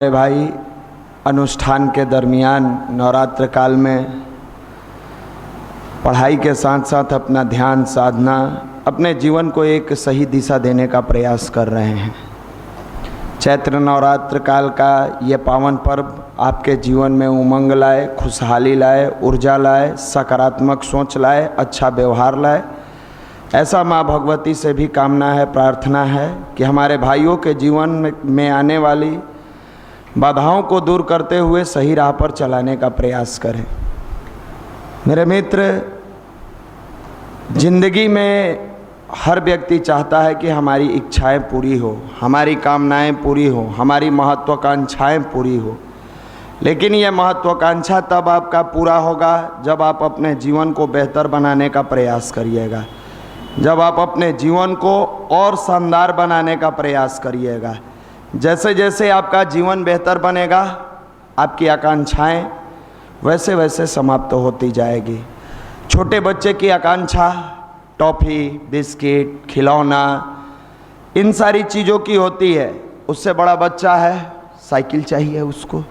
भाई, अनुष्ठान के दरमियान नवरात्र काल में पढ़ाई के साथ साथ अपना ध्यान साधना, अपने जीवन को एक सही दिशा देने का प्रयास कर रहे हैं। चैत्र नवरात्र काल का ये पावन पर्व आपके जीवन में उमंग लाए, खुशहाली लाए, ऊर्जा लाए, सकारात्मक सोच लाए, अच्छा व्यवहार लाए। ऐसा माँ भगवती से भी कामना है, प्रार्थना है कि हमारे भाइयों के जीवन में आने वाली बाधाओं को दूर करते हुए सही राह पर चलाने का प्रयास करें। मेरे मित्र, जिंदगी में हर व्यक्ति चाहता है कि हमारी इच्छाएं पूरी हो, हमारी कामनाएं पूरी हो, हमारी महत्वाकांक्षाएं पूरी हो। लेकिन यह महत्वाकांक्षा तब आपका पूरा होगा जब आप अपने जीवन को बेहतर बनाने का प्रयास करिएगा, जब आप अपने जीवन को और शानदार बनाने का प्रयास करिएगा। जैसे जैसे आपका जीवन बेहतर बनेगा, आपकी आकांक्षाएं वैसे वैसे समाप्त होती जाएगी। छोटे बच्चे की आकांक्षा टॉफ़ी, बिस्किट, खिलौना, इन सारी चीज़ों की होती है। उससे बड़ा बच्चा है साइकिल चाहिए, उसको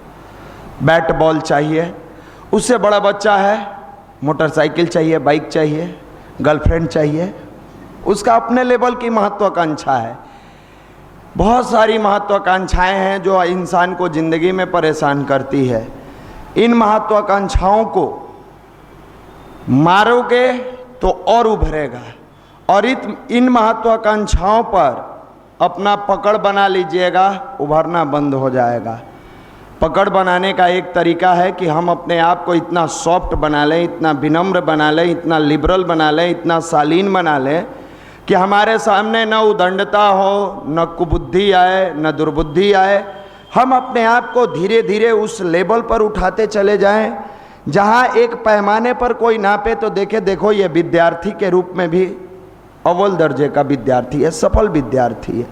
बैट बॉल चाहिए। उससे बड़ा बच्चा है मोटरसाइकिल चाहिए, बाइक चाहिए, गर्लफ्रेंड चाहिए। उसका अपने लेवल की महत्वाकांक्षा है। बहुत सारी महत्वाकांक्षाएं हैं जो इंसान को ज़िंदगी में परेशान करती है। इन महत्वाकांक्षाओं को मारोगे तो और उभरेगा, और इन महत्वाकांक्षाओं पर अपना पकड़ बना लीजिएगा, उभरना बंद हो जाएगा। पकड़ बनाने का एक तरीका है कि हम अपने आप को इतना सॉफ्ट बना लें, इतना विनम्र बना लें, इतना लिबरल बना लें, इतना शालीन बना लें कि हमारे सामने न उदंडता हो, न कुबुद्धि आए, न दुर्बुद्धि आए। हम अपने आप को धीरे धीरे उस लेवल पर उठाते चले जाएं जहां एक पैमाने पर कोई नापे तो देखे, देखो ये विद्यार्थी के रूप में भी अव्वल दर्जे का विद्यार्थी है, सफल विद्यार्थी है।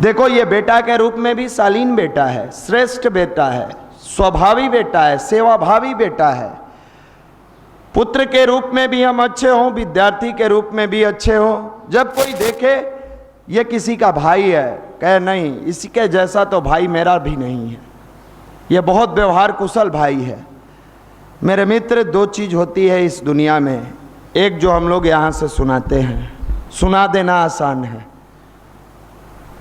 देखो ये बेटा के रूप में भी शालीन बेटा है, श्रेष्ठ बेटा है, स्वभावी बेटा है, सेवाभावी बेटा है। पुत्र के रूप में भी हम अच्छे हों, विद्यार्थी के रूप में भी अच्छे हों। जब कोई देखे ये किसी का भाई है, कहे नहीं इसके जैसा तो भाई मेरा भी नहीं है, ये बहुत व्यवहार कुशल भाई है। मेरे मित्र, दो चीज़ होती है इस दुनिया में। एक जो हम लोग यहाँ से सुनाते हैं, सुना देना आसान है,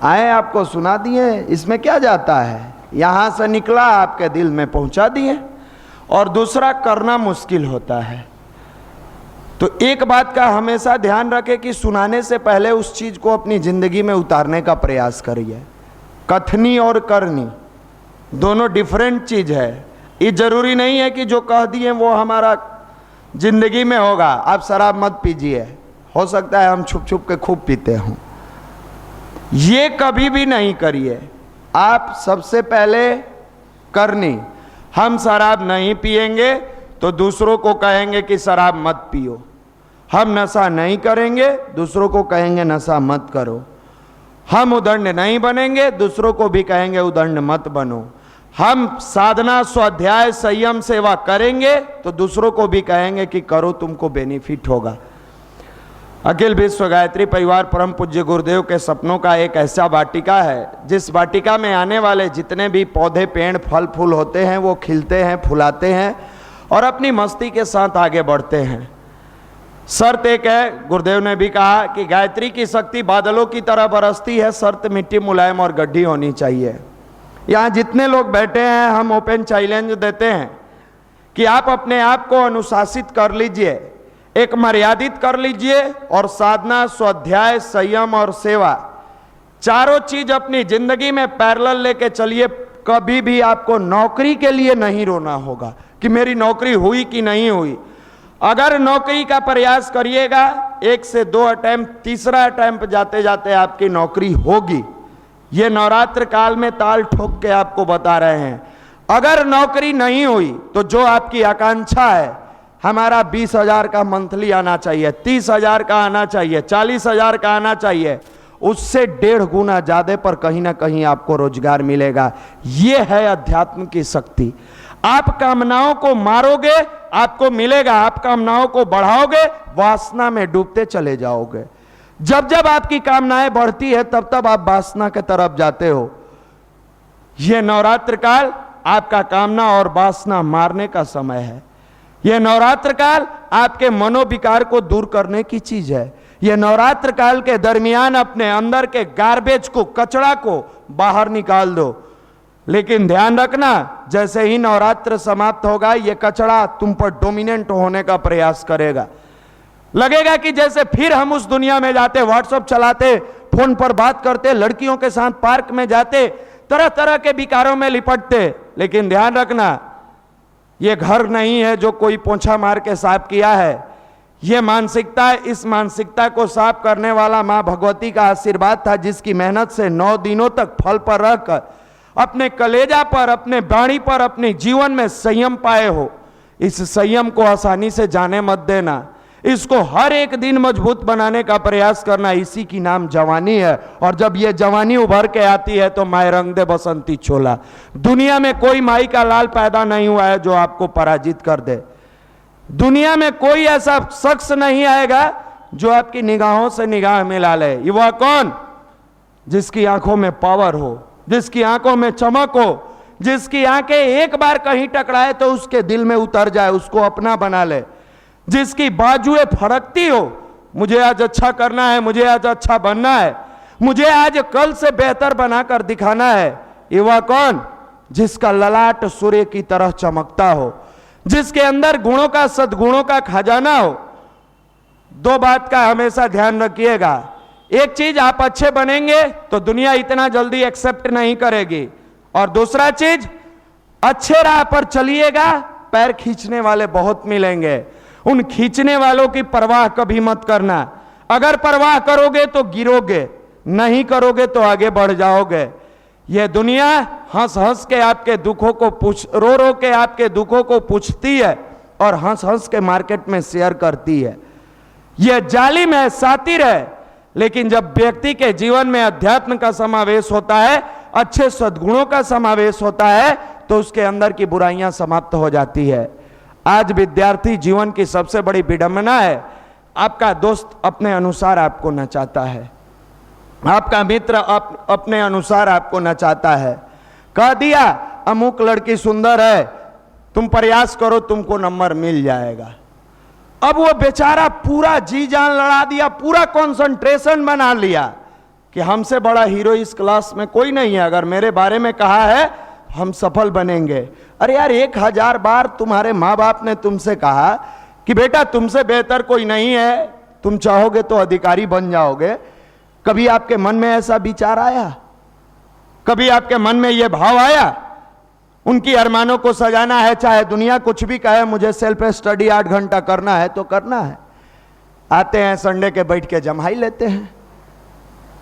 आए आपको सुना दिए, इसमें क्या जाता है, यहाँ से निकला आपके दिल में पहुँचा दिए। और दूसरा करना मुश्किल होता है। तो एक बात का हमेशा ध्यान रखें कि सुनाने से पहले उस चीज़ को अपनी ज़िंदगी में उतारने का प्रयास करिए। कथनी और करनी दोनों डिफरेंट चीज़ है। ये जरूरी नहीं है कि जो कह दिए वो हमारा ज़िंदगी में होगा। आप शराब मत पीजिए, हो सकता है हम छुप छुप के खूब पीते हों, ये कभी भी नहीं करिए। आप सबसे पहले करनी, हम शराब नहीं पिएंगे तो दूसरों को कहेंगे कि शराब मत पियो। हम नशा नहीं करेंगे, दूसरों को कहेंगे नशा मत करो। हम उदंड नहीं बनेंगे, दूसरों को भी कहेंगे उदंड मत बनो। हम साधना, स्वाध्याय, संयम, सेवा करेंगे तो दूसरों को भी कहेंगे कि करो, तुमको बेनिफिट होगा। अखिल विश्व गायत्री परिवार परम पूज्य गुरुदेव के सपनों का एक ऐसा वाटिका है जिस वाटिका में आने वाले जितने भी पौधे, पेड़, फल फूल होते हैं वो खिलते हैं, फुलाते हैं और अपनी मस्ती के साथ आगे बढ़ते हैं। शर्त एक है, गुरुदेव ने भी कहा कि गायत्री की शक्ति बादलों की तरह बरसती है, शर्त मिट्टी मुलायम और गड्ढी होनी चाहिए। यहाँ जितने लोग बैठे हैं हम ओपन चैलेंज देते हैं कि आप अपने आप को अनुशासित कर लीजिए, एक मर्यादित कर लीजिए और साधना, स्वाध्याय, संयम और सेवा चारों चीज अपनी जिंदगी में पैरेलल लेके चलिए। कभी भी आपको नौकरी के लिए नहीं रोना होगा कि मेरी नौकरी हुई कि नहीं हुई। अगर नौकरी का प्रयास करिएगा, 1 से 2 अटेम्प्ट, तीसरा अटेम्प्ट जाते जाते आपकी नौकरी होगी। ये नवरात्र काल में ताल ठोक के आपको बता रहे हैं। अगर नौकरी नहीं हुई तो जो आपकी आकांक्षा है, हमारा 20,000 का मंथली आना चाहिए, 30,000 का आना चाहिए, 40,000 का आना चाहिए, उससे 1.5 गुना ज्यादा पर कहीं ना कहीं आपको रोजगार मिलेगा। ये है अध्यात्म की शक्ति। आप कामनाओं को मारोगे, आपको मिलेगा। आप कामनाओं को बढ़ाओगे, वासना में डूबते चले जाओगे। जब जब आपकी कामनाएं बढ़ती है तब तब आप वासना के तरफ जाते हो। यह नवरात्र काल आपका कामना और वासना मारने का समय है। यह नवरात्र काल आपके मनोविकार को दूर करने की चीज है। यह नवरात्र काल के दरमियान अपने अंदर के गार्बेज को, कचरा को बाहर निकाल दो। लेकिन ध्यान रखना, जैसे ही नवरात्र समाप्त होगा यह कचरा तुम पर डोमिनेंट होने का प्रयास करेगा। लगेगा कि जैसे फिर हम उस दुनिया में जाते, व्हाट्सएप चलाते, फोन पर बात करते, लड़कियों के साथ पार्क में जाते, तरह तरह के विकारों में लिपटते। लेकिन ध्यान रखना, यह घर नहीं है जो कोई पोंछा मार के साफ किया है। यह मानसिकता, इस मानसिकता को साफ करने वाला मां भगवती का आशीर्वाद था, जिसकी मेहनत से 9 दिनों तक फल पर रहकर अपने कलेजा पर, अपने वाणी पर, अपने जीवन में संयम पाए हो। इस संयम को आसानी से जाने मत देना। इसको हर एक दिन मजबूत बनाने का प्रयास करना। इसी की नाम जवानी है। और जब ये जवानी उभर के आती है तो माए रंग दे बसंती चोला। दुनिया में कोई माई का लाल पैदा नहीं हुआ है जो आपको पराजित कर दे। दुनिया में कोई ऐसा शख्स नहीं आएगा जो आपकी निगाहों से निगाह मिला ले। युवा कौन? जिसकी आंखों में पावर हो, जिसकी आंखों में चमक हो, जिसकी आंखें एक बार कहीं टकराए तो उसके दिल में उतर जाए, उसको अपना बना ले। जिसकी बाजुएं फड़कती हो, मुझे आज अच्छा करना है, मुझे आज अच्छा बनना है, मुझे आज कल से बेहतर बनाकर दिखाना है। युवा कौन? जिसका ललाट सूर्य की तरह चमकता हो, जिसके अंदर गुणों का, सद्गुणों का खजाना हो। 2 बात का हमेशा ध्यान रखिएगा। एक चीज, आप अच्छे बनेंगे तो दुनिया इतना जल्दी एक्सेप्ट नहीं करेगी। और दूसरा चीज, अच्छे राह पर चलिएगा, पैर खींचने वाले बहुत मिलेंगे। उन खींचने वालों की परवाह कभी मत करना। अगर परवाह करोगे तो गिरोगे, नहीं करोगे तो आगे बढ़ जाओगे। यह दुनिया हंस हंस के आपके दुखों को रो रो के आपके दुखों को पूछती है और हंस हंस के मार्केट में शेयर करती है। यह जालिम है, सातिर है। लेकिन जब व्यक्ति के जीवन में अध्यात्म का समावेश होता है, अच्छे सद्गुणों का समावेश होता है, तो उसके अंदर की बुराइयां समाप्त हो जाती है। आज विद्यार्थी जीवन की सबसे बड़ी विडंबना है, आपका दोस्त अपने अनुसार आपको नचाता है, आपका मित्र अपने अनुसार आपको नचाता है। कह दिया अमुक लड़की सुंदर है, तुम प्रयास करो तुमको नंबर मिल जाएगा। अब वो बेचारा पूरा जी जान लड़ा दिया, पूरा कंसंट्रेशन बना लिया कि हमसे बड़ा हीरो इस क्लास में कोई नहीं है, अगर मेरे बारे में कहा है हम सफल बनेंगे। अरे यार, 1000 बार तुम्हारे माँ बाप ने तुमसे कहा कि बेटा तुमसे बेहतर कोई नहीं है, तुम चाहोगे तो अधिकारी बन जाओगे। कभी आपके मन में ऐसा विचार आया? कभी आपके मन में यह भाव आया? उनकी अरमानों को सजाना है, चाहे दुनिया कुछ भी कहे, मुझे सेल्फ स्टडी 8 घंटा करना है तो करना है। आते हैं संडे के बैठ के जमाई लेते हैं,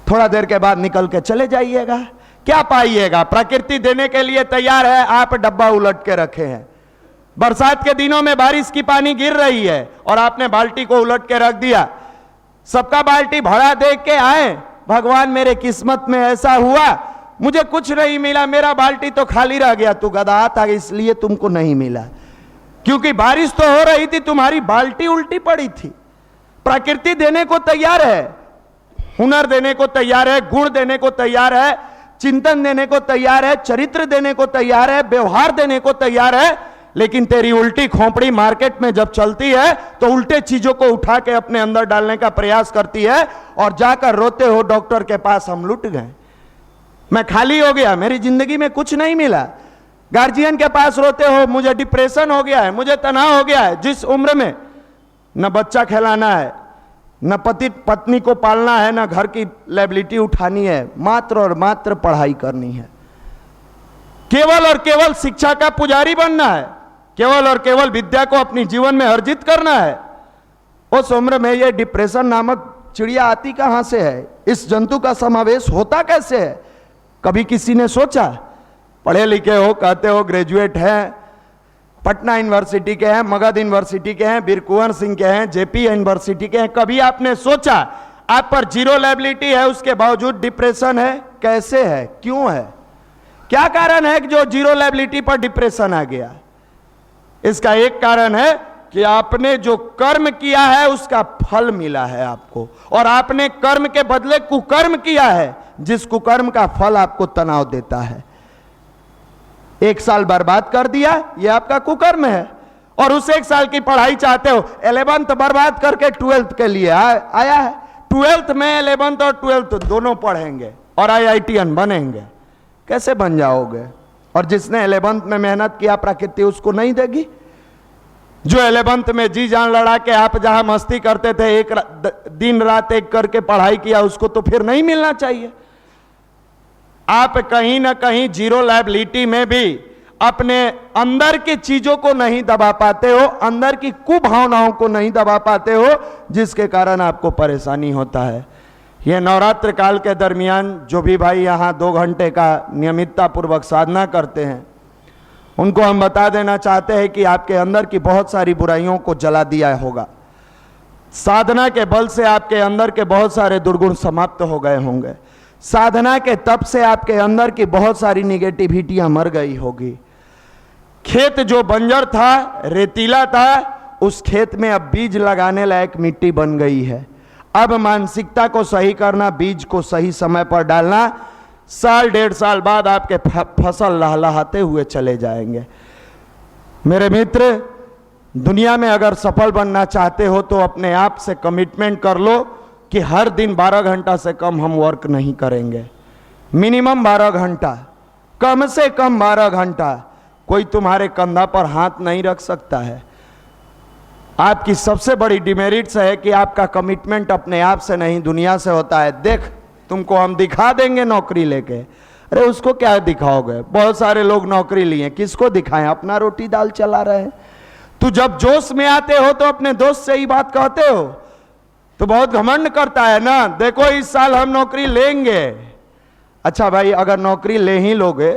थोड़ा देर के बाद निकल के चले जाइएगा। क्या पाइएगा? प्रकृति देने के लिए तैयार है, आप डब्बा उलट के रखे हैं। बरसात के दिनों में बारिश की पानी गिर रही है और आपने बाल्टी को उलट के रख दिया। सबका बाल्टी भरा देख के आए, भगवान मेरे किस्मत में ऐसा हुआ, मुझे कुछ नहीं मिला, मेरा बाल्टी तो खाली रह गया। तू गधा था इसलिए तुमको नहीं मिला, क्योंकि बारिश तो हो रही थी, तुम्हारी बाल्टी उल्टी पड़ी थी। प्रकृति देने को तैयार है, हुनर देने को तैयार है, गुण देने को तैयार है, चिंतन देने को तैयार है, चरित्र देने को तैयार है, व्यवहार देने को तैयार है। लेकिन तेरी उल्टी खोपड़ी मार्केट में जब चलती है तो उल्टे चीजों को उठा के अपने अंदर डालने का प्रयास करती है और जाकर रोते हो डॉक्टर के पास, हम लुट गए, मैं खाली हो गया, मेरी जिंदगी में कुछ नहीं मिला। गार्जियन के पास रोते हो, मुझे डिप्रेशन हो गया है, मुझे तनाव हो गया है। जिस उम्र में न बच्चा खिलाना है, न पति पत्नी को पालना है, न घर की लायबिलिटी उठानी है, मात्र और मात्र पढ़ाई करनी है, केवल और केवल शिक्षा का पुजारी बनना है, केवल और केवल विद्या को अपनी जीवन में अर्जित करना है। उस उम्र में यह डिप्रेशन नामक चिड़िया आती कहां से है? इस जंतु का समावेश होता कैसे है? कभी किसी ने सोचा? पढ़े लिखे हो, कहते हो ग्रेजुएट हैं, पटना यूनिवर्सिटी के हैं, मगध यूनिवर्सिटी के हैं, वीर कुंवर सिंह के हैं, जेपी यूनिवर्सिटी के हैं, कभी आपने सोचा आप पर जीरो लायबिलिटी है, उसके बावजूद डिप्रेशन है? कैसे है? क्यों है? क्या कारण है कि जो जीरो लायबिलिटी पर डिप्रेशन आ गया? इसका एक कारण है कि आपने जो कर्म किया है उसका फल मिला है आपको, और आपने कर्म के बदले कुकर्म किया है, जिस कुकर्म का फल आपको तनाव देता है। 1 साल बर्बाद कर दिया, ये आपका कुकर्म है। और उस 1 साल की पढ़ाई चाहते हो, 11th बर्बाद करके 12th के लिए आया है। 12th में 11th और 12th दोनों पढ़ेंगे और IITian बनेंगे, कैसे बन जाओगे? और जिसने 11th में मेहनत किया प्रकृति उसको नहीं देगी? जो 11th में जी जान लड़ा के आप जहां मस्ती करते थे, एक दिन रात एक करके पढ़ाई किया, उसको तो फिर नहीं मिलना चाहिए। आप कहीं ना कहीं जीरो लायबिलिटी में भी अपने अंदर की चीजों को नहीं दबा पाते हो, अंदर की कुभावनाओं को नहीं दबा पाते हो, जिसके कारण आपको परेशानी होता है। यह नवरात्र काल के दरमियान जो भी भाई यहाँ 2 घंटे का नियमितता पूर्वक साधना करते हैं, उनको हम बता देना चाहते हैं कि आपके अंदर की बहुत सारी बुराइयों को जला दिया होगा। साधना के बल से आपके अंदर के बहुत सारे दुर्गुण समाप्त हो गए होंगे। साधना के तप से आपके अंदर की बहुत सारी निगेटिविटियां मर गई होगी। खेत जो बंजर था, रेतीला था, उस खेत में अब बीज लगाने लायक मिट्टी बन गई है। अब मानसिकता को सही करना, बीज को सही समय पर डालना, 1.5 साल बाद आपके फसल लहलहाते हुए चले जाएंगे। मेरे मित्र, दुनिया में अगर सफल बनना चाहते हो तो अपने आप से कमिटमेंट कर लो कि हर दिन 12 घंटा से कम हम वर्क नहीं करेंगे। मिनिमम 12 घंटा, कम से कम 12 घंटा। कोई तुम्हारे कंधा पर हाथ नहीं रख सकता है। आपकी सबसे बड़ी डिमेरिट्स है कि आपका कमिटमेंट अपने आप से नहीं, दुनिया से होता है। देख, तुमको हम दिखा देंगे नौकरी लेके। अरे उसको क्या दिखाओगे? बहुत सारे लोग नौकरी लिए, किसको दिखाएं? अपना रोटी दाल चला रहे हैं। तू जब जोश में आते हो तो अपने दोस्त से ही बात कहते हो, तो बहुत घमंड करता है ना, देखो इस साल हम नौकरी लेंगे। अच्छा भाई, अगर नौकरी ले ही लोगे,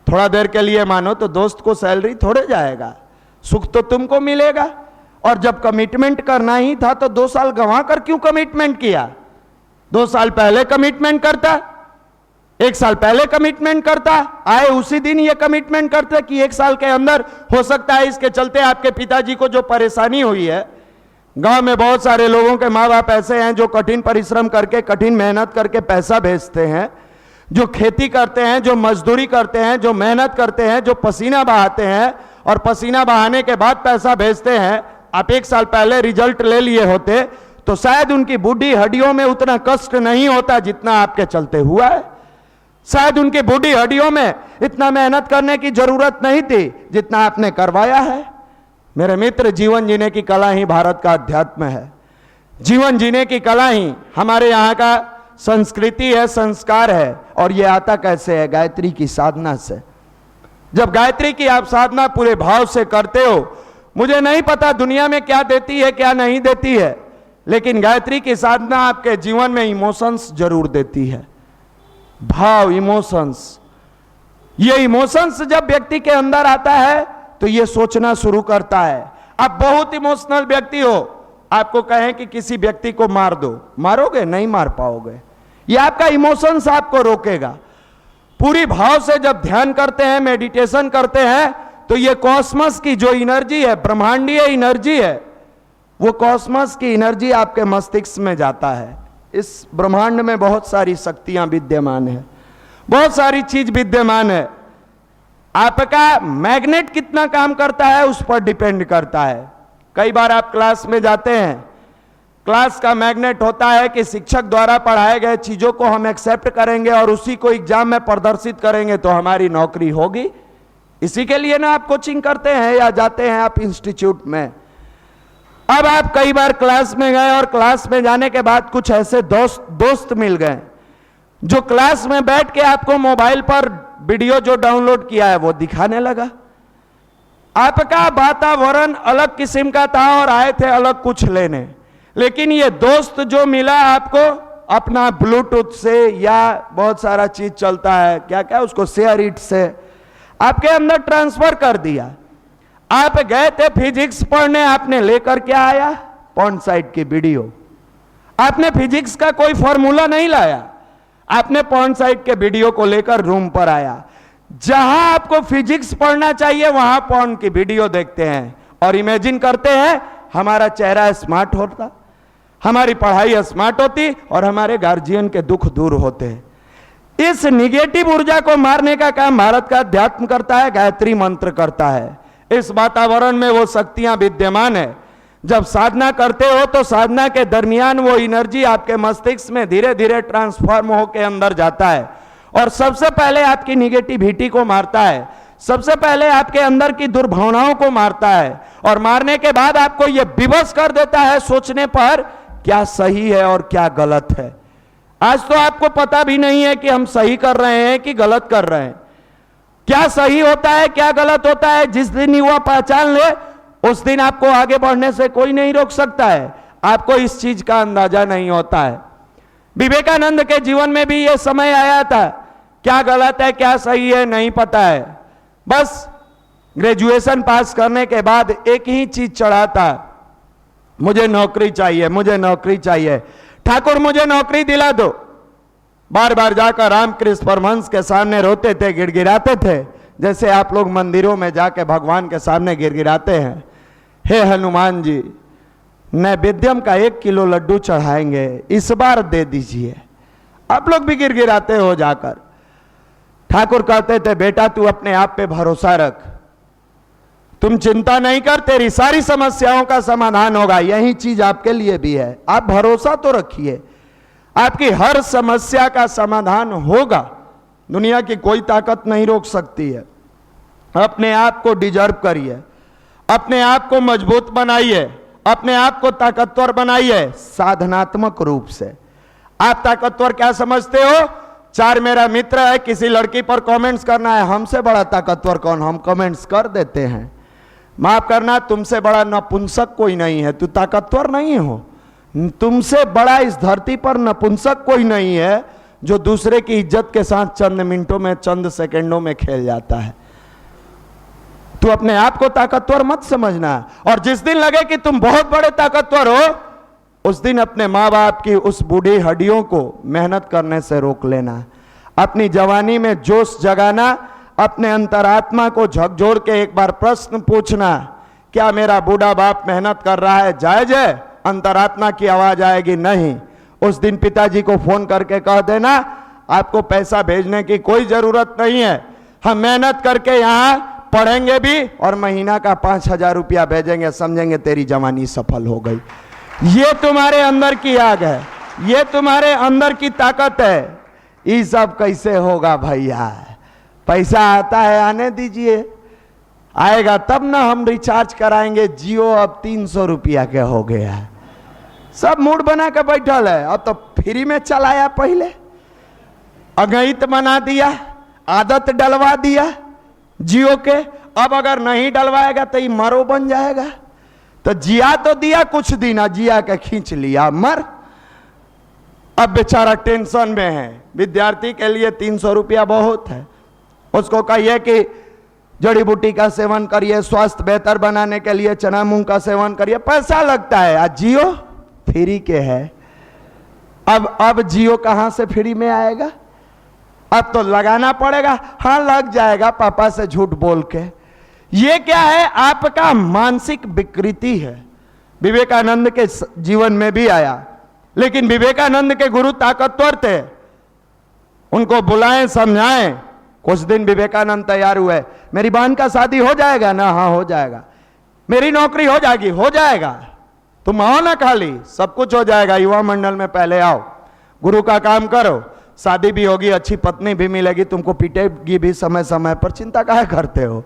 थोड़ा देर के लिए मानो, तो दोस्त को सैलरी थोड़े जाएगा, सुख तो तुमको मिलेगा। और जब कमिटमेंट करना ही था तो 2 साल गंवा कर क्यों कमिटमेंट किया? 2 साल पहले कमिटमेंट करता, 1 साल पहले कमिटमेंट करता, आए उसी दिन ये कमिटमेंट करते कि 1 साल के अंदर हो सकता है। इसके चलते आपके पिताजी को जो परेशानी हुई है, गांव में बहुत सारे लोगों के माँ बाप ऐसे हैं जो कठिन परिश्रम करके, कठिन मेहनत करके पैसा भेजते हैं, जो खेती करते हैं, जो मजदूरी करते हैं, जो मेहनत करते हैं, जो पसीना बहाते हैं और पसीना बहाने के बाद पैसा भेजते हैं। आप 1 साल पहले रिजल्ट ले लिए होते तो शायद उनकी बूढ़ी हड्डियों में उतना कष्ट नहीं होता जितना आपके चलते हुआ है। शायद उनकी बूढ़ी हड्डियों में इतना मेहनत करने की जरूरत नहीं थी जितना आपने करवाया है। मेरे मित्र, जीवन जीने की कला ही भारत का अध्यात्म है। जीवन जीने की कला ही हमारे यहाँ का संस्कृति है, संस्कार है। और ये आता कैसे है? गायत्री की साधना से। जब गायत्री की आप साधना पूरे भाव से करते हो, मुझे नहीं पता दुनिया में क्या देती है क्या नहीं देती है, लेकिन गायत्री की साधना आपके जीवन में इमोशंस जरूर देती है। भाव, इमोशंस। ये इमोशंस जब व्यक्ति के अंदर आता है तो ये सोचना शुरू करता है। आप बहुत इमोशनल व्यक्ति हो, आपको कहें कि किसी व्यक्ति को मार दो, मारोगे? नहीं मार पाओगे। ये आपका इमोशंस आपको रोकेगा। पूरी भाव से जब ध्यान करते हैं, मेडिटेशन करते हैं, तो ये कॉस्मस की जो एनर्जी है, ब्रह्मांडीय एनर्जी है, वो कॉस्मस की एनर्जी आपके मस्तिष्क में जाता है। इस ब्रह्मांड में बहुत सारी शक्तियां विद्यमान है, बहुत सारी चीज विद्यमान है। आपका मैग्नेट कितना काम करता है उस पर डिपेंड करता है। कई बार आप क्लास में जाते हैं, क्लास का मैग्नेट होता है कि शिक्षक द्वारा पढ़ाए गए चीजों को हम एक्सेप्ट करेंगे और उसी को एग्जाम में प्रदर्शित करेंगे तो हमारी नौकरी होगी। इसी के लिए ना आप कोचिंग करते हैं या जाते हैं आप इंस्टीट्यूट में। अब आप कई बार क्लास में गए और क्लास में जाने के बाद कुछ ऐसे दोस्त मिल गए जो क्लास में बैठ के आपको मोबाइल पर वीडियो जो डाउनलोड किया है वो दिखाने लगा। आपका वातावरण अलग किस्म का था और आए थे अलग कुछ लेने, लेकिन ये दोस्त जो मिला आपको अपना ब्लूटूथ से या बहुत सारा चीज चलता है, क्या क्या उसको शेयर इट से आपके अंदर ट्रांसफर कर दिया। आप गए थे फिजिक्स पढ़ने, आपने लेकर क्या आया? पॉर्न साइट की वीडियो। आपने फिजिक्स का कोई फॉर्मूला नहीं लाया, आपने पॉर्न साइट के वीडियो को लेकर रूम पर आया। जहां आपको फिजिक्स पढ़ना चाहिए वहां पॉर्न की वीडियो देखते हैं और इमेजिन करते हैं हमारा चेहरा स्मार्ट होता, हमारी पढ़ाई स्मार्ट होती और हमारे गार्जियन के दुख दूर होते हैं। इस निगेटिव ऊर्जा को मारने का काम भारत का अध्यात्म करता है, गायत्री मंत्र करता है। इस वातावरण में वो शक्तियां विद्यमान है। जब साधना करते हो तो साधना के दरमियान वो एनर्जी आपके मस्तिष्क में धीरे धीरे ट्रांसफॉर्म होकर अंदर जाता है और सबसे पहले आपकी निगेटिविटी को मारता है, सबसे पहले आपके अंदर की दुर्भावनाओं को मारता है और मारने के बाद आपको यह विवश कर देता है सोचने पर क्या सही है और क्या गलत है। आज तो आपको पता भी नहीं है कि हम सही कर रहे हैं कि गलत कर रहे हैं, क्या सही होता है क्या गलत होता है। जिस दिन युवा पहचान ले उस दिन आपको आगे बढ़ने से कोई नहीं रोक सकता है। आपको इस चीज का अंदाजा नहीं होता है। विवेकानंद के जीवन में भी यह समय आया था, क्या गलत है क्या सही है नहीं पता है। बस ग्रेजुएशन पास करने के बाद एक ही चीज चढ़ा था, मुझे नौकरी चाहिए, मुझे नौकरी चाहिए, ठाकुर मुझे नौकरी दिला दो। बार बार जाकर रामकृष्ण परमहंस के सामने रोते थे, गिड़गिड़ाते थे, जैसे आप लोग मंदिरों में जाकर भगवान के सामने गिड़गिड़ाते हैं, हे हनुमान जी नैवेद्यम का 1 किलो लड्डू चढ़ाएंगे, इस बार दे दीजिए। आप लोग भी गिड़गिड़ाते हो जाकर। ठाकुर कहते थे बेटा तू अपने आप पे भरोसा रख, तुम चिंता नहीं कर, तेरी सारी समस्याओं का समाधान होगा। यही चीज आपके लिए भी है, आप भरोसा तो रखिए, आपकी हर समस्या का समाधान होगा। दुनिया की कोई ताकत नहीं रोक सकती है। अपने आप को डिजर्व करिए, अपने आप को मजबूत बनाइए, अपने आप को ताकतवर बनाइए साधनात्मक रूप से। आप ताकतवर क्या समझते हो? 4 मेरा मित्र है, किसी लड़की पर कमेंट्स करना है, हमसे बड़ा ताकतवर कौन? हम कमेंट्स कर देते हैं। माफ करना, तुमसे बड़ा नपुंसक कोई नहीं है, तू ताकतवर नहीं हो। तुमसे बड़ा इस धरती पर नपुंसक कोई नहीं है जो दूसरे की इज्जत के साथ चंद मिनटों में चंद सेकंडों में खेल जाता है। तू अपने आप को ताकतवर मत समझना, और जिस दिन लगे कि तुम बहुत बड़े ताकतवर हो उस दिन अपने माँ बाप की उस बूढ़ी हड्डियों को मेहनत करने से रोक लेना, अपनी जवानी में जोश जगाना, अपने अंतरात्मा को झकझोर के एक बार प्रश्न पूछना, क्या मेरा बूढ़ा बाप मेहनत कर रहा है? जायज है? अंतरात्मा की आवाज आएगी नहीं। उस दिन पिताजी को फोन करके कह देना आपको पैसा भेजने की कोई जरूरत नहीं है, हम मेहनत करके यहाँ पढ़ेंगे भी और महीना का 5,000 रुपया भेजेंगे, समझेंगे तेरी जवानी सफल हो गई। ये तुम्हारे अंदर की आग है, ये तुम्हारे अंदर की ताकत है। ये सब कैसे होगा भैया? पैसा आता है, आने दीजिए, आएगा तब ना हम रिचार्ज कराएंगे। जियो अब 300 रुपया के हो गया है, सब मूड बना के बैठल है। अब तो फ्री में चलाया, पहले अगणित बना दिया, आदत डलवा दिया जियो के, अब अगर नहीं डलवाएगा तो ये मरो बन जाएगा। तो जिया तो दिया कुछ दिन, जिया के खींच लिया, मर। अब बेचारा टेंशन में है। विद्यार्थी के लिए 300 रुपया बहुत है, उसको कहिए कि जड़ी बूटी का सेवन करिए, स्वास्थ्य बेहतर बनाने के लिए चना मूंग का सेवन करिए, पैसा लगता है। आज जियो फ्री के है, अब जियो कहां से फ्री में आएगा? अब तो लगाना पड़ेगा। हाँ लग जाएगा पापा से झूठ बोल के। ये क्या है? आपका मानसिक विकृति है। विवेकानंद के जीवन में भी आया, लेकिन विवेकानंद के गुरु ताकतवर थे, उनको बुलाएं समझाएं। कुछ दिन विवेकानंद तैयार हुए, मेरी बहन का शादी हो जाएगा ना? हाँ हो जाएगा। मेरी नौकरी हो जाएगी? हो जाएगा। तुम आओ ना, खाली सब कुछ हो जाएगा। युवा मंडल में पहले आओ, गुरु का काम करो, शादी भी होगी, अच्छी पत्नी भी मिलेगी, तुमको पीटेगी भी समय समय पर, चिंता काहे करते हो?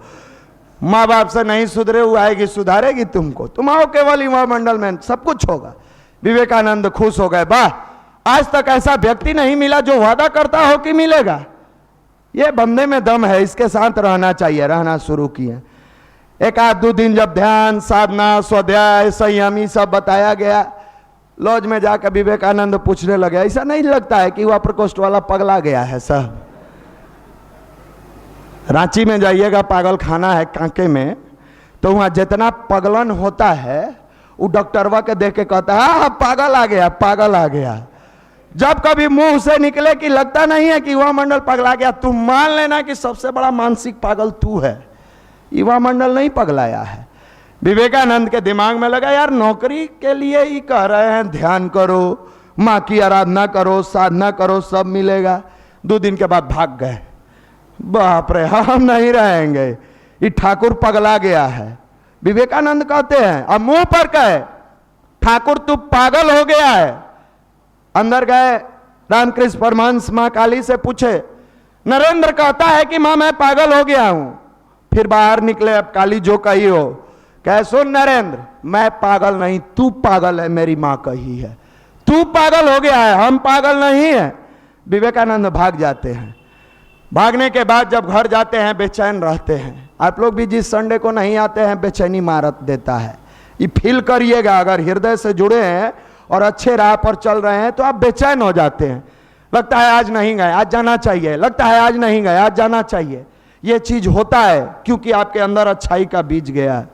माँ बाप से नहीं सुधरे हुआ आएगी, सुधारेगी तुमको। तुम आओ केवल युवा मंडल में, सब कुछ होगा। विवेकानंद खुश हो गए, वाह आज तक ऐसा व्यक्ति नहीं मिला जो वादा करता हो कि मिलेगा। ये बंदे में दम है, इसके साथ रहना चाहिए। रहना शुरू किए। 1-2 दिन जब ध्यान, साधना, स्वाध्याय, संयमी सब बताया गया, लॉज में जाकर विवेकानंद पूछने लगे, ऐसा नहीं लगता है कि युवा प्रकोष्ठ वाला पगला गया है? सब रांची में जाइएगा, पागल खाना है कांके में, तो वहां जितना पगलन होता है वो डॉक्टरवा के देख के कहता है हाँ पागल आ गया, पागल आ गया। जब कभी मुंह से निकले कि लगता नहीं है कि युवा मंडल पगला गया, तुम मान लेना कि सबसे बड़ा मानसिक पागल तू है, युवा मंडल नहीं पगलाया है। विवेकानंद के दिमाग में लगा यार नौकरी के लिए ही कह रहे हैं ध्यान करो, माँ की आराधना करो, साधना करो, सब मिलेगा। 2 दिन के बाद भाग गए। बाप रे, हम नहीं रहेंगे, ये ठाकुर पगला गया है। विवेकानंद कहते हैं, अब मुंह पर कहे, ठाकुर तू पागल हो गया है। अंदर गए, रामकृष्ण परमहंस मां काली से पूछे, नरेंद्र कहता है कि मां मैं पागल हो गया हूं। फिर बाहर निकले, अब काली जो कही हो, कहे सुन नरेंद्र, मैं पागल नहीं, तू पागल है, मेरी मां कही है, तू पागल हो गया है, हम पागल नहीं है। विवेकानंद भाग जाते हैं। भागने के बाद जब घर जाते हैं बेचैन रहते हैं। आप लोग भी जिस संडे को नहीं आते हैं बेचैनी मारत देता है, ये फील करिएगा। अगर हृदय से जुड़े हैं और अच्छे राह पर चल रहे हैं तो आप बेचैन हो जाते हैं। लगता है आज नहीं गए, आज जाना चाहिए, लगता है आज नहीं गए, आज जाना चाहिए। ये चीज होता है क्योंकि आपके अंदर अच्छाई का बीज गया है।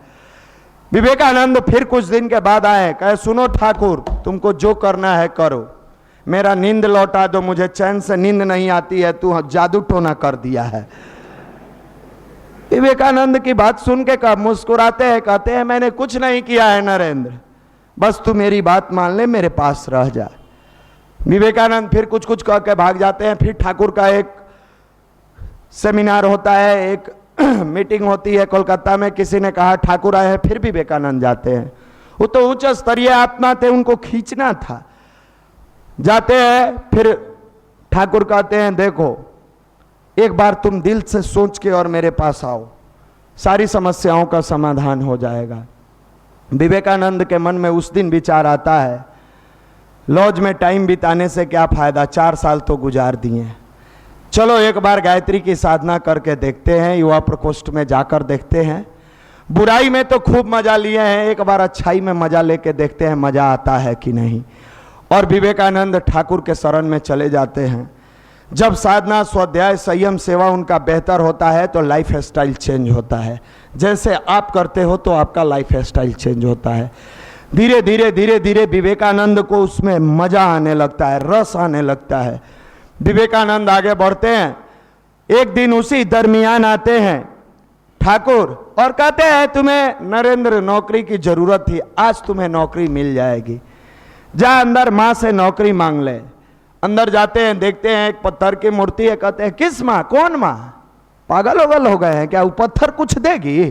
विवेकानंद फिर कुछ दिन के बाद आए, कहे सुनो ठाकुर, तुमको जो करना है करो, मेरा नींद लौटा दो, मुझे चैन से नींद नहीं आती है, तू जादू टोना कर दिया है। विवेकानंद की बात सुन के कब मुस्कुराते हैं, कहते हैं मैंने कुछ नहीं किया है नरेंद्र, बस तू मेरी बात मान ले, मेरे पास रह जा। विवेकानंद फिर कुछ कुछ कह के भाग जाते हैं। फिर ठाकुर का एक सेमिनार होता है, एक मीटिंग होती है कोलकाता में, किसी ने कहा ठाकुर आए हैं, फिर विवेकानंद जाते हैं। वो तो उच्च स्तरीय आत्मा थे, उनको खींचना था। जाते हैं, फिर ठाकुर कहते हैं देखो एक बार तुम दिल से सोच के और मेरे पास आओ, सारी समस्याओं का समाधान हो जाएगा। विवेकानंद के मन में उस दिन विचार आता है, लॉज में टाइम बिताने से क्या फायदा, 4 साल तो गुजार दिए, चलो एक बार गायत्री की साधना करके देखते हैं, युवा प्रकोष्ठ में जाकर देखते हैं। बुराई में तो खूब मजा लिए हैं, एक बार अच्छाई में मजा लेके देखते हैं मजा आता है कि नहीं। और विवेकानंद ठाकुर के शरण में चले जाते हैं। जब साधना, स्वाध्याय, संयम, सेवा उनका बेहतर होता है तो लाइफ स्टाइल चेंज होता है। जैसे आप करते हो तो आपका लाइफ स्टाइल चेंज होता है। धीरे धीरे धीरे धीरे विवेकानंद को उसमें मजा आने लगता है, रस आने लगता है। विवेकानंद आगे बढ़ते हैं। एक दिन उसी दरमियान आते हैं ठाकुर और कहते हैं तुम्हें नरेंद्र नौकरी की जरूरत थी, आज तुम्हें नौकरी मिल जाएगी, जा अंदर मां से नौकरी मांग ले। अंदर जाते हैं, देखते हैं एक पत्थर की मूर्ति है। कहते हैं किस मां, कौन मां, पागल वगल हो गए हैं क्या, वो पत्थर कुछ देगी?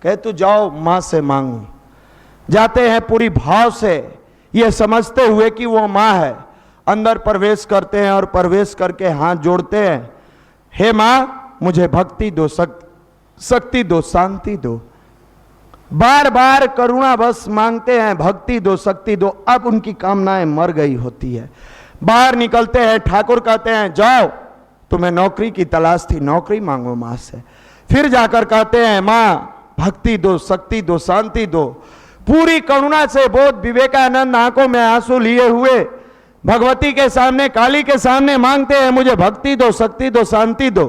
कहे तू जाओ मां से मांगो। जाते हैं पूरी भाव से ये समझते हुए कि वो मां है। अंदर प्रवेश करते हैं और प्रवेश करके हाथ जोड़ते हैं, हे मां मुझे भक्ति दो, शक्ति दो, शांति दो। बार बार करुणा बस मांगते हैं, भक्ति दो, शक्ति दो। अब उनकी कामनाएं मर गई होती है। बाहर निकलते हैं, ठाकुर कहते हैं जाओ तुम्हें नौकरी की तलाश थी, नौकरी मांगो मां से। फिर जाकर कहते हैं मां भक्ति दो, शक्ति दो, शांति दो। पूरी करुणा से बोध विवेकानंद आंखों में आंसू लिए हुए भगवती के सामने, काली के सामने मांगते हैं मुझे भक्ति दो, शक्ति दो, शांति दो।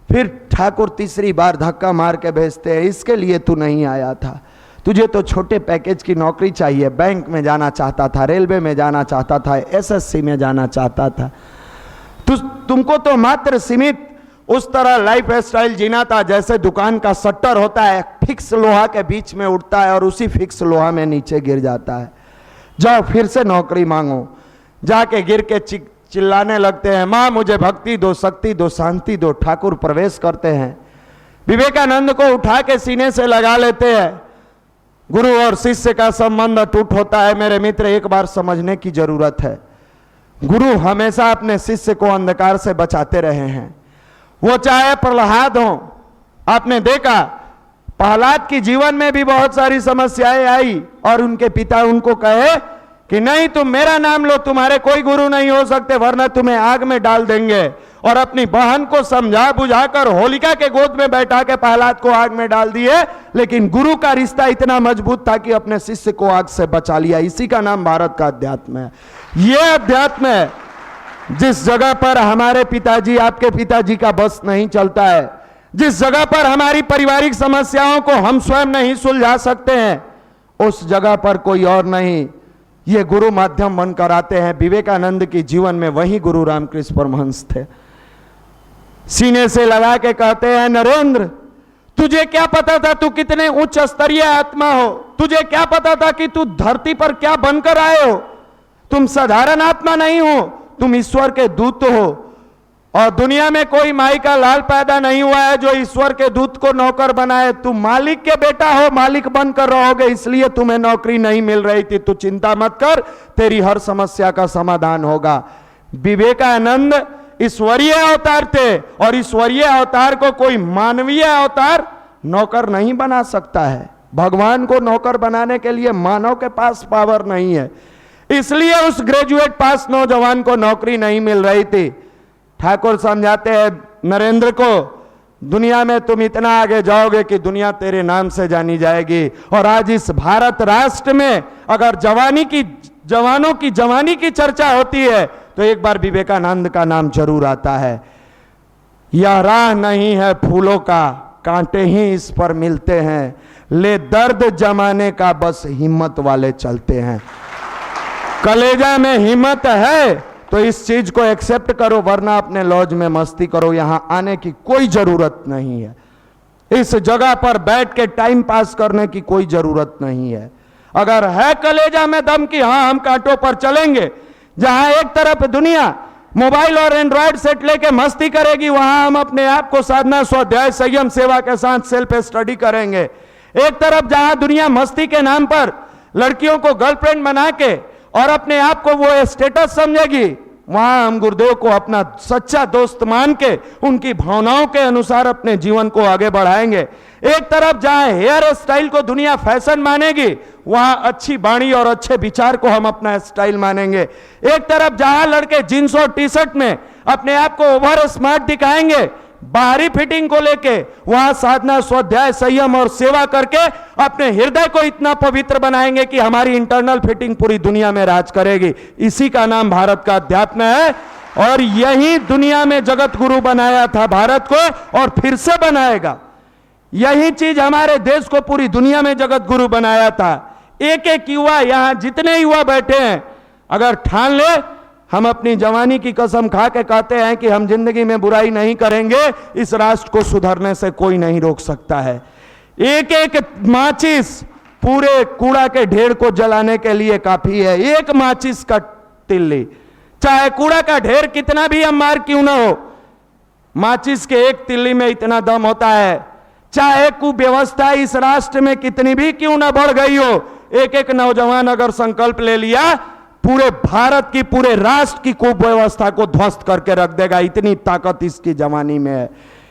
फिर ठाकुर तीसरी बार धक्का मार के भेजते हैं, इसके लिए तू नहीं आया था, तुझे तो छोटे पैकेज की नौकरी चाहिए, बैंक में जाना चाहता था, रेलवे में जाना चाहता था, एसएससी में जाना चाहता था, तुमको तो मात्र सीमित उस तरह लाइफ स्टाइल जीना था जैसे दुकान का शटर होता है, फिक्स लोहा के बीच में उठता है और उसी फिक्स लोहा में नीचे गिर जाता है। जाओ फिर से नौकरी मांगो। जाके गिर के चिल्लाने लगते हैं मां मुझे भक्ति दो, शक्ति दो, शांति दो। ठाकुर प्रवेश करते हैं, विवेकानंद को उठा के सीने से लगा लेते हैं। गुरु और शिष्य का संबंध अटूट होता है मेरे मित्र, एक बार समझने की जरूरत है। गुरु हमेशा अपने शिष्य को अंधकार से बचाते रहे हैं, वो चाहे प्रहलाद हो। आपने देखा प्रहलाद की जीवन में भी बहुत सारी समस्याएं आई और उनके पिता उनको कहे कि नहीं तुम मेरा नाम लो, तुम्हारे कोई गुरु नहीं हो सकते वरना तुम्हें आग में डाल देंगे। और अपनी बहन को समझा बुझाकर होलिका के गोद में बैठा के प्रहलाद को आग में डाल दिए, लेकिन गुरु का रिश्ता इतना मजबूत था कि अपने शिष्य को आग से बचा लिया। इसी का नाम भारत का अध्यात्म है। यह अध्यात्म है जिस जगह पर हमारे पिताजी, आपके पिताजी का बस नहीं चलता है, जिस जगह पर हमारी पारिवारिक समस्याओं को हम स्वयं नहीं सुलझा सकते हैं, उस जगह पर कोई और नहीं, ये गुरु माध्यम बनकर आते हैं। विवेकानंद के जीवन में वही गुरु रामकृष्ण परमहंस थे। सीने से लगा के कहते हैं नरेंद्र तुझे क्या पता था तू कितने उच्च स्तरीय आत्मा हो, तुझे क्या पता था कि तू धरती पर क्या बनकर आए हो। तुम साधारण आत्मा नहीं हो, तुम ईश्वर के दूत हो। और दुनिया में कोई माई का लाल पैदा नहीं हुआ है जो ईश्वर के दूत को नौकर बनाए। तुम मालिक के बेटा हो, मालिक बनकर रहोगे, इसलिए तुम्हें नौकरी नहीं मिल रही थी। तू चिंता मत कर, तेरी हर समस्या का समाधान होगा। विवेकानंद ईश्वरीय अवतार थे और ईश्वरीय अवतार को कोई मानवीय अवतार नौकर नहीं बना सकता है। भगवान को नौकर बनाने के लिए मानव के पास पावर नहीं है, इसलिए उस ग्रेजुएट पास नौजवान को नौकरी नहीं मिल रही थी। ठाकुर समझाते हैं नरेंद्र को, दुनिया में तुम इतना आगे जाओगे कि दुनिया तेरे नाम से जानी जाएगी। और आज इस भारत राष्ट्र में अगर जवानों की जवानी की चर्चा होती है तो एक बार विवेकानंद का नाम जरूर आता है। यह राह नहीं है फूलों का, कांटे ही इस पर मिलते हैं, ले दर्द जमाने का बस हिम्मत वाले चलते हैं। कलेजा में हिम्मत है तो इस चीज को एक्सेप्ट करो, वरना अपने लॉज में मस्ती करो, यहां आने की कोई जरूरत नहीं है। इस जगह पर बैठ के टाइम पास करने की कोई जरूरत नहीं है। अगर है कलेजा में दम कि हां हम कांटों पर चलेंगे, जहां एक तरफ दुनिया मोबाइल और एंड्रॉयड सेट लेके मस्ती करेगी, वहां हम अपने आप को साधना, स्वाध्याय, संयम, सेवा के साथ सेल्फ स्टडी करेंगे। एक तरफ जहां दुनिया मस्ती के नाम पर लड़कियों को गर्लफ्रेंड बना के और अपने आप को वो स्टेटस समझेगी, वहां हम गुरुदेव को अपना सच्चा दोस्त मान के उनकी भावनाओं के अनुसार अपने जीवन को आगे बढ़ाएंगे। एक तरफ जहां हेयर स्टाइल को दुनिया फैशन मानेगी, वहां अच्छी वाणी और अच्छे विचार को हम अपना स्टाइल मानेंगे। एक तरफ जहां लड़के जींस और टी शर्ट में अपने आप को ओवर स्मार्ट दिखाएंगे, बाहरी फिटिंग को लेके, वहां साधना, स्वाध्याय, संयम और सेवा करके अपने हृदय को इतना पवित्र बनाएंगे कि हमारी इंटरनल फिटिंग पूरी दुनिया में राज करेगी। इसी का नाम भारत का अध्यात्म है और यही दुनिया में जगत गुरु बनाया था भारत को और फिर से बनाएगा। यही चीज हमारे देश को पूरी दुनिया में जगत गुरु बनाया था। एक एक युवा, यहां जितने युवा बैठे हैं, अगर ठान ले, हम अपनी जवानी की कसम खा के कहते हैं कि हम जिंदगी में बुराई नहीं करेंगे, इस राष्ट्र को सुधरने से कोई नहीं रोक सकता है। एक एक माचिस पूरे कूड़ा के ढेर को जलाने के लिए काफी है। एक माचिस का तिल्ली, चाहे कूड़ा का ढेर कितना भी अंबार क्यों ना हो, माचिस के एक तिल्ली में इतना दम होता है। चाहे कुव्यवस्था इस राष्ट्र में कितनी भी क्यों ना बढ़ गई हो, एक एक नौजवान अगर संकल्प ले लिया, पूरे भारत की, पूरे राष्ट्र की कुव्यवस्था को ध्वस्त करके रख देगा। इतनी ताकत इसकी जवानी में है।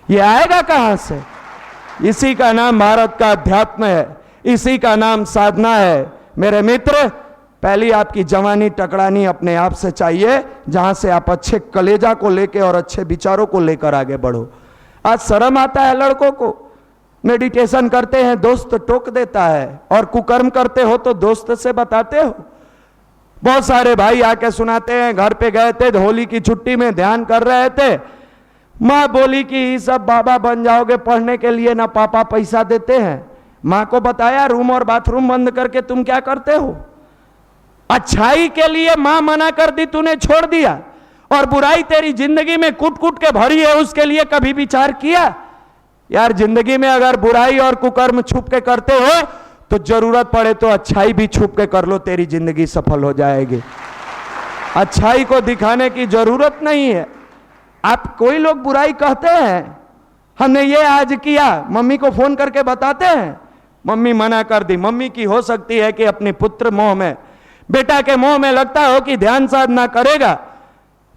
ये आएगा कहां से? इसी का नाम भारत का अध्यात्म है, इसी का नाम साधना है। मेरे मित्र, पहली आपकी जवानी टकरानी अपने आप से चाहिए, जहां से आप अच्छे कलेजा को लेकर और अच्छे विचारों को लेकर आगे बढ़ो। आज शर्म आता है लड़कों को, मेडिटेशन करते हैं दोस्त टोक देता है, और कुकर्म करते हो तो दोस्त से बताते हो। बहुत सारे भाई आके सुनाते हैं, घर पे गए थे होली की छुट्टी में, ध्यान कर रहे थे, माँ बोली कि ये सब बाबा बन जाओगे पढ़ने के लिए, ना पापा पैसा देते हैं। माँ को बताया रूम और बाथरूम बंद करके तुम क्या करते हो? अच्छाई के लिए माँ मना कर दी, तूने छोड़ दिया, और बुराई तेरी जिंदगी में कूट कूट के भरी है, उसके लिए कभी विचार किया? यार जिंदगी में अगर बुराई और कुकर्म छुप के करते हो तो जरूरत पड़े तो अच्छाई भी छुप के कर लो, तेरी जिंदगी सफल हो जाएगी। अच्छाई को दिखाने की जरूरत नहीं है। आप कोई लोग बुराई कहते हैं, हमने ये आज किया, मम्मी को फोन करके बताते हैं, मम्मी मना कर दी। मम्मी की हो सकती है कि अपने पुत्र मोह में, बेटा के मोह में लगता हो कि ध्यान साधना करेगा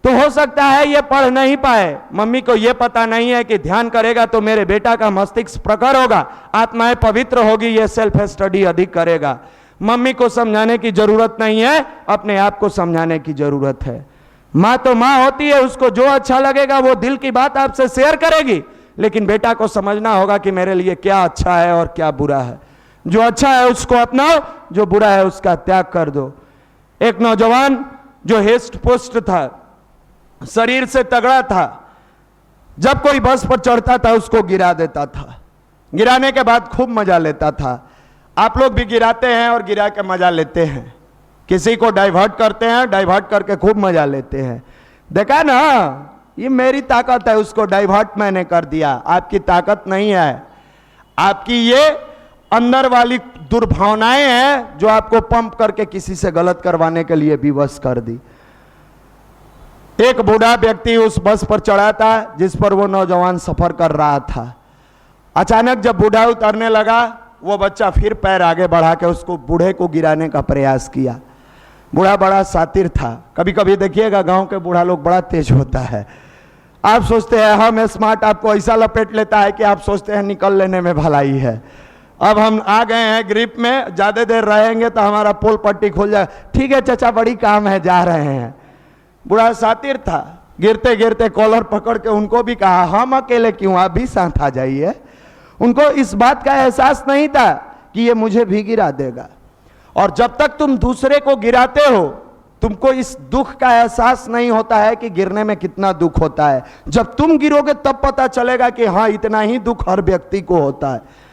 तो हो सकता है ये पढ़ नहीं पाए। मम्मी को ये पता नहीं है कि ध्यान करेगा तो मेरे बेटा का मस्तिष्क प्रखर होगा, आत्माएं पवित्र होगी, ये सेल्फ स्टडी अधिक करेगा। मम्मी को समझाने की जरूरत नहीं है, अपने आप को समझाने की जरूरत है। माँ तो माँ होती है, उसको जो अच्छा लगेगा वो दिल की बात आपसे शेयर करेगी, लेकिन बेटा को समझना होगा कि मेरे लिए क्या अच्छा है और क्या बुरा है। जो अच्छा है उसको अपनाओ, जो बुरा है उसका त्याग कर दो। एक नौजवान जो हेस्ट पोस्ट था, शरीर से तगड़ा था, जब कोई बस पर चढ़ता था उसको गिरा देता था, गिराने के बाद खूब मजा लेता था। आप लोग भी गिराते हैं और गिरा के मजा लेते हैं, किसी को डाइवर्ट करते हैं, डाइवर्ट करके खूब मजा लेते हैं। देखा ना, ये मेरी ताकत है, उसको डाइवर्ट मैंने कर दिया। आपकी ताकत नहीं है, आपकी ये अंदर वाली दुर्भावनाएं हैं जो आपको पंप करके किसी से गलत करवाने के लिए विवश कर दी। एक बूढ़ा व्यक्ति उस बस पर चढ़ा था जिस पर वो नौजवान सफर कर रहा था। अचानक जब बूढ़ा उतरने लगा, वो बच्चा फिर पैर आगे बढ़ा के उसको बूढ़े को गिराने का प्रयास किया। बूढ़ा बड़ा शातिर था। कभी कभी देखिएगा गांव के बूढ़ा लोग बड़ा तेज होता है। आप सोचते हैं हम स्मार्ट, आपको ऐसा लपेट लेता है कि आप सोचते हैं निकल लेने में भलाई है। अब हम आ गए हैं ग्रिप में, ज्यादा देर रहेंगे तो हमारा पोल पट्टी खुल जाए। ठीक है चाचा, बड़ी काम है, जा रहे हैं। बूढ़ा शातिर था। गिरते गिरते कॉलर पकड़ के उनको भी कहा हम अकेले क्यों, आप भी साथ आ जाइए। उनको इस बात का एहसास नहीं था कि ये मुझे भी गिरा देगा। और जब तक तुम दूसरे को गिराते हो, तुमको इस दुख का एहसास नहीं होता है कि गिरने में कितना दुख होता है। जब तुम गिरोगे तब पता चलेगा कि हाँ, इतना ही दुख हर व्यक्ति को होता है।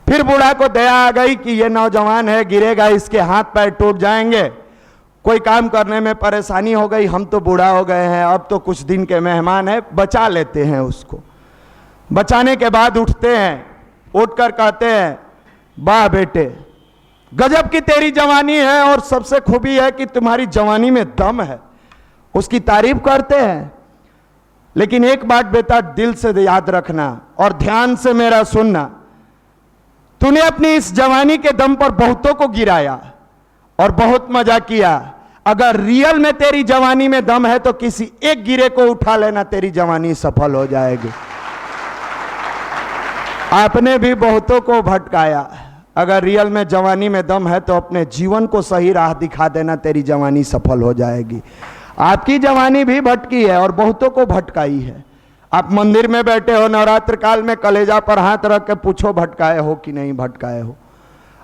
फिर बूढ़ा को दया आ गई कि ये नौजवान है, गिरेगा, इसके हाथ पैर टूट जाएंगे, कोई काम करने में परेशानी हो गई, हम तो बूढ़ा हो गए हैं, अब तो कुछ दिन के मेहमान है, बचा लेते हैं उसको। बचाने के बाद उठते हैं, उठकर कहते हैं वाह बेटे, गजब की तेरी जवानी है और सबसे खूबी है कि तुम्हारी जवानी में दम है। उसकी तारीफ करते हैं। लेकिन एक बात बेटा दिल से याद रखना और ध्यान से मेरा सुनना, तूने अपनी इस जवानी के दम पर बहुतों को गिराया और बहुत मजा किया। अगर रियल में तेरी जवानी में दम है तो किसी एक गिरे को उठा लेना, तेरी जवानी सफल हो जाएगी। आपने भी बहुतों को भटकाया। अगर रियल में जवानी में दम है तो अपने जीवन को सही राह दिखा देना, तेरी जवानी सफल हो जाएगी। आपकी जवानी भी भटकी है और बहुतों को भटकाई है। आप मंदिर में बैठे हो, नवरात्र काल में कलेजा पर हाथ रख के पूछो भटकाए हो कि नहीं भटकाए हो।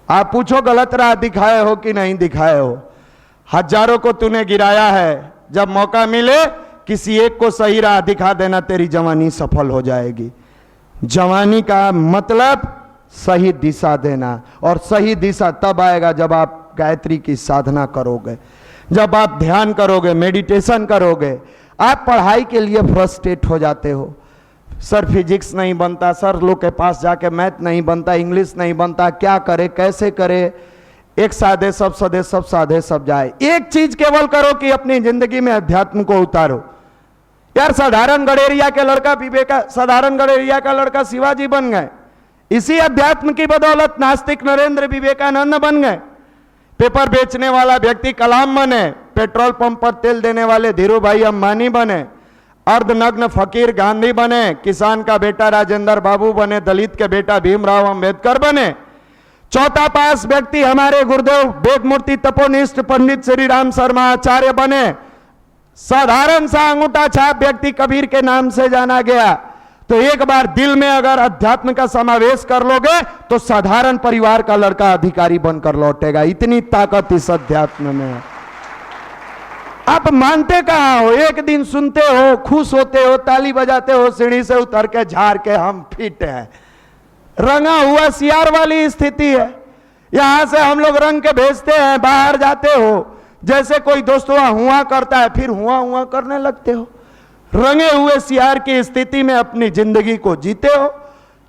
आप पूछो गलत राह दिखाए हो कि नहीं दिखाए हो। हजारों को तूने गिराया है, जब मौका मिले किसी एक को सही राह दिखा देना, तेरी जवानी सफल हो जाएगी। जवानी का मतलब सही दिशा देना, और सही दिशा तब आएगा जब आप गायत्री की साधना करोगे, जब आप ध्यान करोगे, मेडिटेशन करोगे। आप पढ़ाई के लिए फ्रस्ट्रेट हो जाते हो, सर फिजिक्स नहीं बनता, सर लोग के पास जाके मैथ नहीं बनता, इंग्लिश नहीं बनता, क्या करे कैसे करे, एक साधे सब सदे, सब साधे सब जाए। एक चीज केवल करो कि अपनी जिंदगी में अध्यात्म को उतारो। यार साधारण गडेरिया के लड़का साधारण गडेरिया का लड़का शिवाजी बन गए। इसी अध्यात्म की बदौलत नास्तिक नरेंद्र विवेकानंद बन गए। पेपर बेचने वाला व्यक्ति कलाम बने, पेट्रोल पंप पर तेल देने वाले धीरू भाई अंबानी बने, अर्धनग्न फकीर गांधी बने, किसान का बेटा राजेंद्र बाबू बने, दलित के बेटा भीमराव अंबेडकर बने। चौथा पास व्यक्ति हमारे गुरुदेव वेदमूर्ति तपोनिष्ठ पंडित श्री राम शर्मा आचार्य बने। साधारण सा अंगूठा छाप व्यक्ति कबीर के नाम से जाना गया। तो एक बार दिल में अगर अध्यात्म का समावेश कर लोगे तो साधारण परिवार का लड़का अधिकारी बनकर लौटेगा। इतनी ताकत इस अध्यात्म में है। आप मानते कहां हो? एक दिन सुनते हो, खुश होते हो, ताली बजाते हो, सीढ़ी से उतर के झाड़ के हम फिट हैं। रंगा हुआ सियार वाली स्थिति है। यहां से हम लोग रंग के भेजते हैं, बाहर जाते हो, जैसे कोई दोस्तों हुआ करता है, फिर हुआ करने लगते हो। रंगे हुए सियार की स्थिति में अपनी जिंदगी को जीते हो।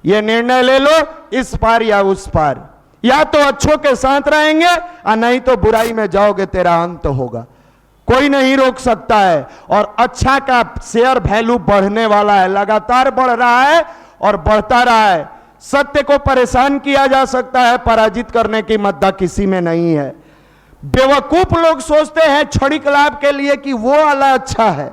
यह निर्णय ले लो, इस पार या उस पार, या तो अच्छों के साथ रहेंगे और नहीं तो बुराई में जाओगे, तेरा अंत होगा। कोई नहीं रोक सकता है। और अच्छा का शेयर वैल्यू बढ़ने वाला है, लगातार बढ़ रहा है और बढ़ता रहा है। सत्य को परेशान किया जा सकता है, पराजित करने की मद्दा किसी में नहीं है। बेवकूफ लोग सोचते हैं क्षणिक लाभ के लिए कि वो वाला अच्छा है,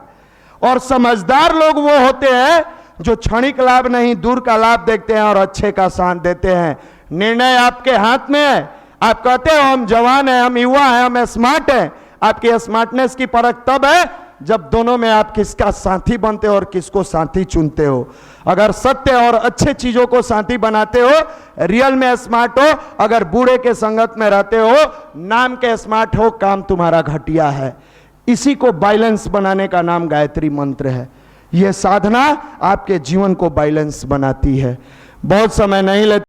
और समझदार लोग वो होते हैं जो क्षणिक लाभ नहीं, दूर का लाभ देखते हैं और अच्छे का साथ देते हैं। निर्णय आपके हाथ में है। आप कहते हो हम जवान हैं, हम युवा हैं, हम स्मार्ट हैं। आपकी स्मार्टनेस की परख तब है जब दोनों में आप किसका साथी बनते हो और किसको साथी चुनते हो। अगर सत्य और अच्छे चीजों को साथी बनाते हो, रियल में स्मार्ट हो। अगर बूढ़े के संगत में रहते हो, नाम के स्मार्ट हो, काम तुम्हारा घटिया है। इसी को बैलेंस बनाने का नाम गायत्री मंत्र है। यह साधना आपके जीवन को बैलेंस बनाती है। बहुत समय नहीं लेते।